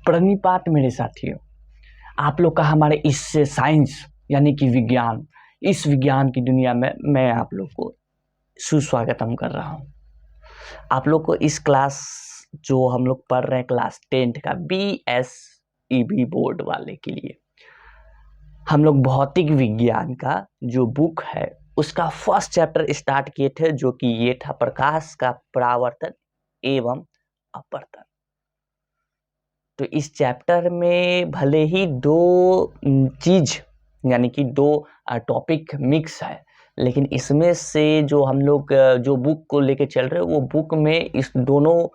प्रणिपात मेरे साथियों, आप लोग का हमारे इस साइंस यानी कि विज्ञान, इस विज्ञान की दुनिया में मैं आप लोग को सुस्वागतम कर रहा हूँ। आप लोग को इस क्लास जो हम लोग पढ़ रहे हैं क्लास 10 का BSEB बोर्ड वाले के लिए हम लोग भौतिक विज्ञान का जो बुक है उसका फर्स्ट चैप्टर स्टार्ट किए थे, जो कि ये था प्रकाश का परावर्तन एवं अपवर्तन। तो इस चैप्टर में भले ही दो चीज यानी कि दो टॉपिक मिक्स है, लेकिन इसमें से जो हम लोग जो बुक को लेके चल रहे हैं वो बुक में इस दोनों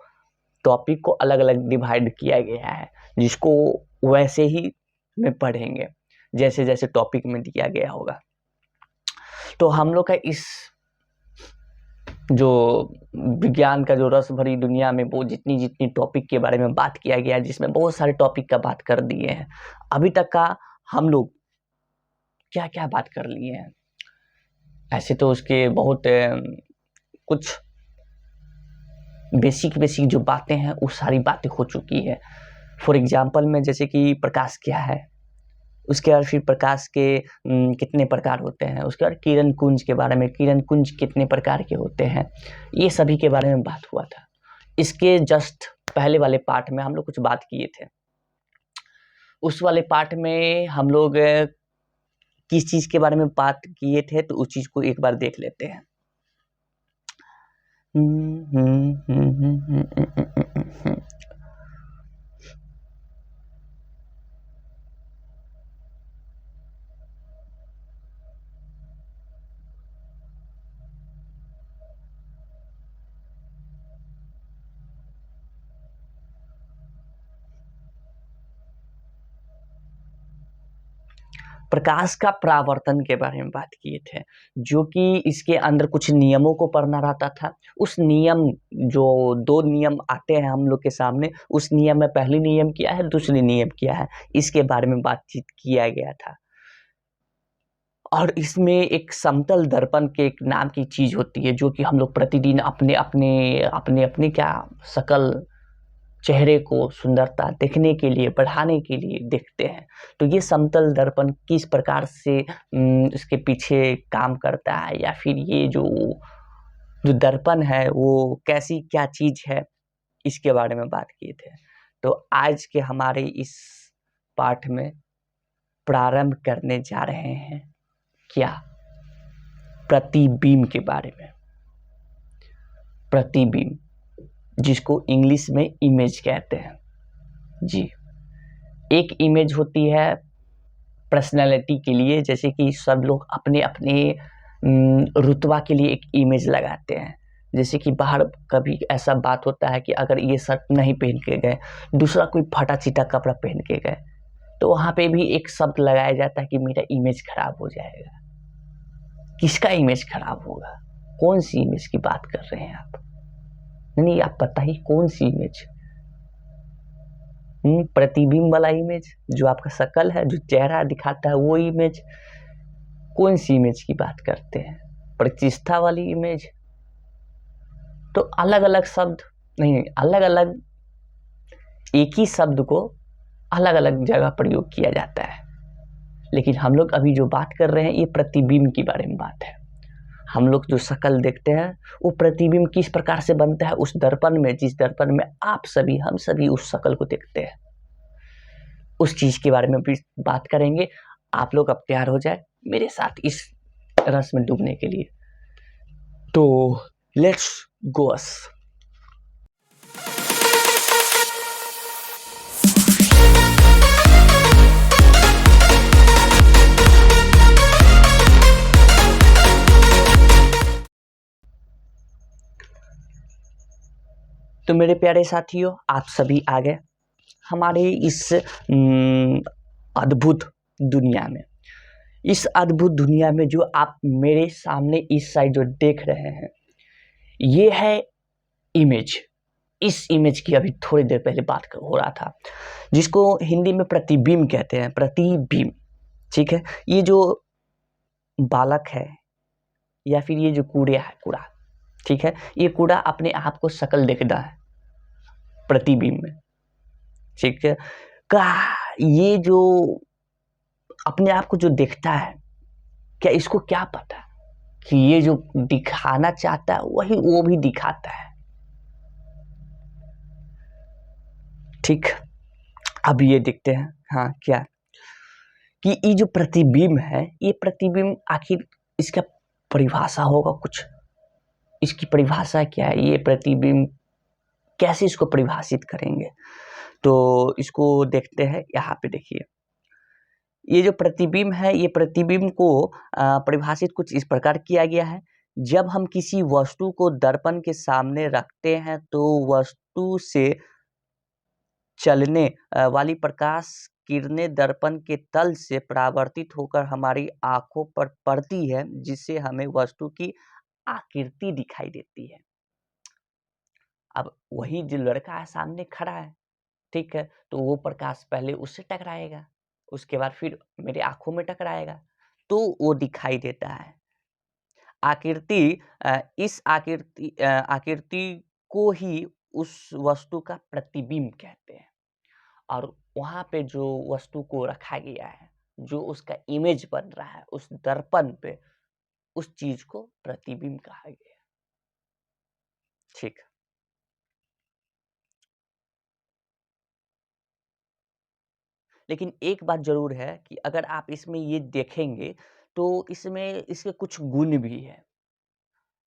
टॉपिक को अलग अलग डिवाइड किया गया है, जिसको वैसे ही में पढ़ेंगे जैसे जैसे टॉपिक में दिया गया होगा। तो हम लोग का इस जो विज्ञान का जो रस भरी दुनिया में वो जितनी जितनी टॉपिक के बारे में बात किया गया है, जिसमें बहुत सारे टॉपिक का बात कर दिए हैं। अभी तक का हम लोग क्या क्या बात कर लिए हैं, ऐसे तो उसके बहुत कुछ बेसिक जो बातें हैं वो सारी बातें हो चुकी है। फॉर एग्जाम्पल में जैसे कि प्रकाश क्या है, उसके बाद फिर प्रकाश के कितने प्रकार होते हैं, उसके बाद किरण कुंज के बारे में, किरण कुंज कितने प्रकार के होते हैं, ये सभी के बारे में बात हुआ था। इसके जस्ट पहले वाले पार्ट में हम लोग कुछ बात किए थे। उस वाले पार्ट में हम लोग किस चीज के बारे में बात किए थे, तो उस चीज को एक बार देख लेते हैं। प्रकाश का परावर्तन के बारे में बात किए थे, जो कि इसके अंदर कुछ नियमों को पढ़ना रहता था। उस नियम जो दो नियम आते हैं हम लोग के सामने, उस नियम में पहली नियम क्या है, दूसरी नियम क्या है, इसके बारे में बातचीत किया गया था। और इसमें एक समतल दर्पण के एक नाम की चीज होती है, जो कि हम लोग प्रतिदिन अपने अपने क्या शकल चेहरे को सुंदरता देखने के लिए, बढ़ाने के लिए देखते हैं। तो ये समतल दर्पण किस प्रकार से इसके पीछे काम करता है, या फिर ये जो दर्पण है वो कैसी क्या चीज है, इसके बारे में बात किए थे। तो आज के हमारे इस पाठ में प्रारंभ करने जा रहे हैं क्या, प्रतिबिंब के बारे में। प्रतिबिंब, जिसको इंग्लिश में इमेज कहते हैं जी। एक इमेज होती है पर्सनालिटी के लिए, जैसे कि सब लोग अपने अपने रुतबा के लिए एक इमेज लगाते हैं। जैसे कि बाहर कभी ऐसा बात होता है कि अगर ये शर्ट नहीं पहन के गए, दूसरा कोई फटा चिटा कपड़ा पहन के गए, तो वहां पे भी एक शब्द लगाया जाता है कि मेरा इमेज खराब हो जाएगा। किसका इमेज खराब होगा, कौन सी इमेज की बात कर रहे हैं आप? नहीं, आप बताइए कौन सी इमेज? प्रतिबिंब वाला इमेज, जो आपका शकल है, जो चेहरा दिखाता है, वो इमेज? कौन सी इमेज की बात करते हैं? प्रतिष्ठा वाली इमेज? तो अलग अलग शब्द नहीं, अलग अलग एक ही शब्द को अलग अलग जगह प्रयोग किया जाता है। लेकिन हम लोग अभी जो बात कर रहे हैं ये प्रतिबिंब के बारे में बात है। हम लोग जो शकल देखते हैं वो प्रतिबिंब किस प्रकार से बनता है उस दर्पण में, जिस दर्पण में आप सभी, हम सभी उस शकल को देखते हैं, उस चीज के बारे में भी बात करेंगे। आप लोग अब तैयार हो जाए मेरे साथ इस रस में डूबने के लिए। तो लेट्स गोस। तो मेरे प्यारे साथियों, आप सभी आ गए हमारे इस अद्भुत दुनिया में। इस अद्भुत दुनिया में जो आप मेरे सामने इस साइड जो देख रहे हैं, ये है इमेज। इस इमेज की अभी थोड़ी देर पहले बात हो रहा था, जिसको हिंदी में प्रतिबिंब कहते हैं। प्रतिबिंब, ठीक है। ये जो बालक है या फिर ये जो कूड़ा, ठीक है, ये कूड़ा अपने आप को शकल देखता है प्रतिबिंब में। ठीक है। का ये जो अपने आप को जो देखता है, क्या इसको क्या पता कि ये जो दिखाना चाहता है वही वो भी दिखाता है। ठीक, अब ये देखते हैं हाँ क्या कि ये जो प्रतिबिंब है, ये प्रतिबिंब आखिर इसका परिभाषा होगा कुछ, इसकी परिभाषा क्या है, ये प्रतिबिंब कैसे इसको परिभाषित करेंगे। तो इसको देखते हैं। यहाँ पे देखिए, ये जो प्रतिबिंब है, ये प्रतिबिंब को परिभाषित कुछ इस प्रकार किया गया है। जब हम किसी वस्तु को दर्पण के सामने रखते हैं तो वस्तु से चलने वाली प्रकाश किरणें दर्पण के तल से परावर्तित होकर हमारी आंखों पर पड़ती है, जिससे हमें वस्तु की आकृति दिखाई देती है। अब वही जो लड़का है सामने खड़ा है, ठीक है, तो वो प्रकाश पहले उससे टकराएगा, उसके बाद फिर मेरे आंखों में टकराएगा, तो वो दिखाई देता है। आकृति इस आकृति को ही उस वस्तु का प्रतिबिंब कहते हैं। और वहाँ पे जो वस्तु को रखा गया है, जो उसका इमेज बन रहा है उस दर्पण पे, उस चीज को प्रतिबिंब कहा गया। ठीक, लेकिन एक बात जरूर है कि अगर आप इसमें ये देखेंगे तो इसमें इसके कुछ गुण भी है।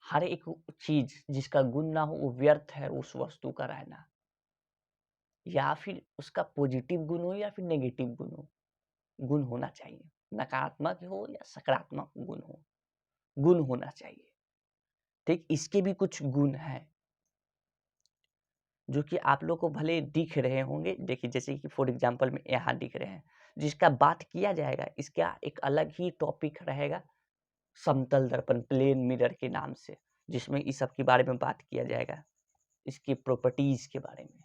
हर एक चीज जिसका गुण ना हो वो व्यर्थ है उस वस्तु का रहना, या फिर उसका पॉजिटिव गुण हो या फिर नेगेटिव गुण हो, गुण होना चाहिए। नकारात्मक हो या सकारात्मक गुण हो, गुण होना चाहिए। ठीक, इसके भी कुछ गुण हैं जो कि आप लोग को भले दिख रहे होंगे। देखिए जैसे कि फॉर एग्जांपल में यहाँ दिख रहे हैं, जिसका बात किया जाएगा, इसका एक अलग ही टॉपिक रहेगा, समतल दर्पण, प्लेन मिरर के नाम से, जिसमें इस सब के बारे में बात किया जाएगा, इसकी प्रॉपर्टीज के बारे में।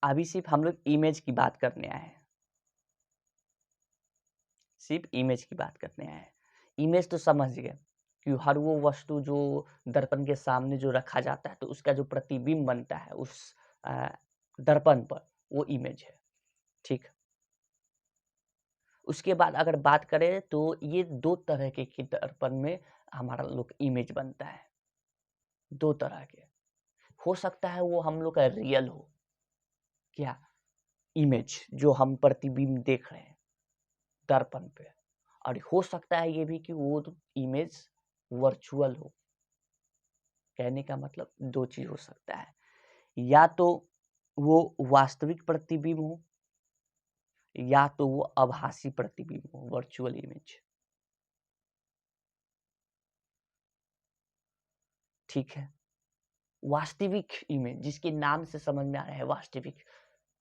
अभी सिर्फ हम लोग इमेज की बात करने आए हैं, सिर्फ इमेज की बात करने आए हैं। इमेज तो समझ गए कि हर वो वस्तु जो दर्पण के सामने जो रखा जाता है तो उसका जो प्रतिबिंब बनता है उस दर्पण पर, वो इमेज है। ठीक, उसके बाद अगर बात करें तो ये दो तरह के दर्पण में हमारा लोग इमेज बनता है। दो तरह के हो सकता है, वो हम लोग का रियल हो, क्या इमेज जो हम प्रतिबिंब देख रहे हैं दर्पण पे, और हो सकता है ये भी कि वो इमेज वर्चुअल हो। कहने का मतलब दो चीज हो सकता है, या तो वो वास्तविक प्रतिबिंब हो या तो वो आभासी प्रतिबिंब हो, वर्चुअल इमेज। ठीक है, वास्तविक इमेज जिसके नाम से समझ में आ रहा है, वास्तविक,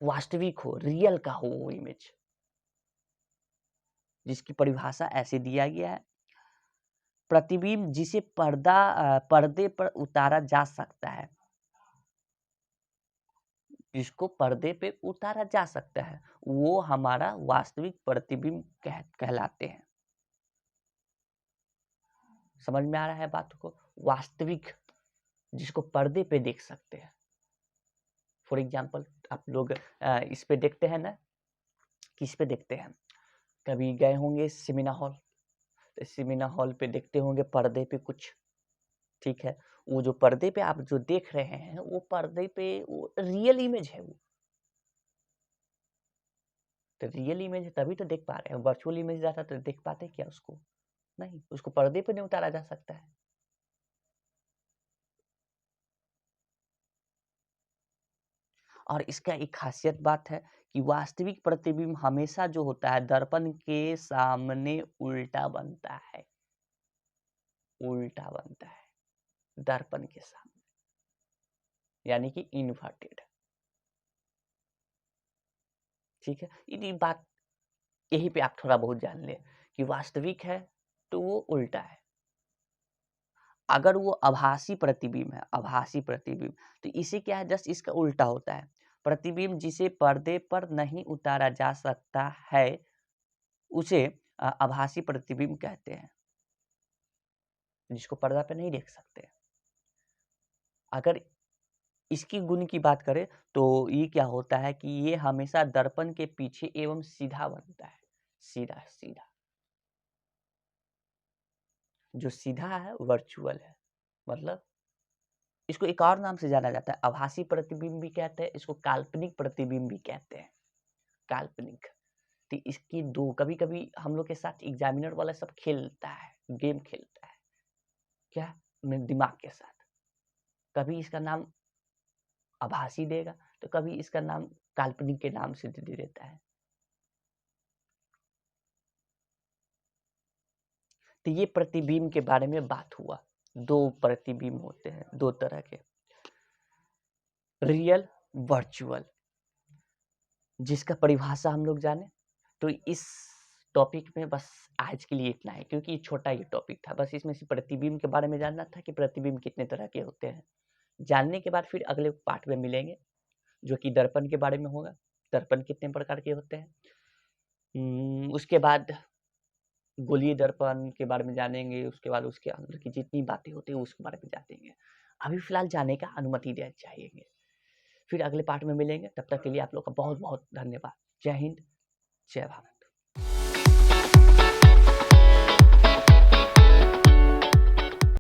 वास्तविक हो, रियल का हो वो इमेज, जिसकी परिभाषा ऐसे दिया गया है। प्रतिबिंब जिसे पर्दे पर उतारा जा सकता है, जिसको पर्दे पे उतारा जा सकता है, वो हमारा वास्तविक प्रतिबिंब कहलाते हैं। समझ में आ रहा है बात को? वास्तविक जिसको पर्दे पे देख सकते हैं। फॉर एग्जाम्पल आप लोग इस पे देखते हैं ना, किस पे देखते हैं, कभी गए होंगे सेमिनार हॉल, तो सेमिनार हॉल पे देखते होंगे पर्दे पे कुछ, ठीक है, वो जो पर्दे पे आप जो देख रहे हैं वो पर्दे पे वो रियल इमेज है। वो तो रियल इमेज है तभी तो देख पा रहे हैं, वर्चुअल इमेज रहता तो देख पाते क्या उसको? नहीं, उसको पर्दे पे नहीं उतारा जा सकता है। और इसका एक खासियत बात है कि वास्तविक प्रतिबिंब हमेशा जो होता है दर्पण के सामने उल्टा बनता है, उल्टा बनता है दर्पण के सामने, यानी कि इन्वर्टेड। ठीक है, ये बात यहीं पे आप थोड़ा बहुत जान ले कि वास्तविक है तो वो उल्टा है। अगर वो आभासी प्रतिबिंब है, आभासी प्रतिबिंब, तो इसे क्या है, जस्ट इसका उल्टा होता है। प्रतिबिंब जिसे पर्दे पर नहीं उतारा जा सकता है उसे आभासी प्रतिबिंब कहते हैं, जिसको पर्दा पे नहीं देख सकते। अगर इसकी गुण की बात करें तो ये क्या होता है कि ये हमेशा दर्पण के पीछे एवं सीधा बनता है, सीधा सीधा। जो सीधा है वर्चुअल है, मतलब इसको एक और नाम से जाना जाता है, आभासी प्रतिबिंब भी कहते हैं, इसको काल्पनिक प्रतिबिंब भी कहते हैं, काल्पनिक। तो इसकी दो कभी-कभी हम लोग के साथ एग्जामिनर वाला सब खेलता है, गेम खेलता है, क्या? अपने दिमाग के साथ। कभी इसका नाम आभासी देगा, तो कभी इसका नाम काल्पनिक के नाम से दे देता है। तो ये प्रतिबिंब के बारे में बात हुआ। दो प्रतिबिंब होते हैं, दो तरह के, रियल, वर्चुअल। जिसका परिभाषा हम लोग जाने, तो इस टॉपिक में बस आज के लिए इतना है, क्योंकि ये छोटा ही टॉपिक था। बस इसमें से प्रतिबिंब के बारे में जानना था कि प्रतिबिंब कितने तरह के होते हैं। जानने के बाद फिर अगले पार्ट में मिलेंगे, जो कि दर्पण के बारे में होगा। दर्पण कितने प्रकार के होते हैं, उसके बाद गोलीय दर्पण के बारे में जानेंगे, उसके बाद उसके अंदर की जितनी बातें होती है उसके बारे में जानेंगे। अभी फिलहाल जाने का अनुमति देना चाहिए। फिर अगले पार्ट में मिलेंगे, तब तक के लिए आप लोग का बहुत बहुत धन्यवाद। जय हिंद, जय भारत।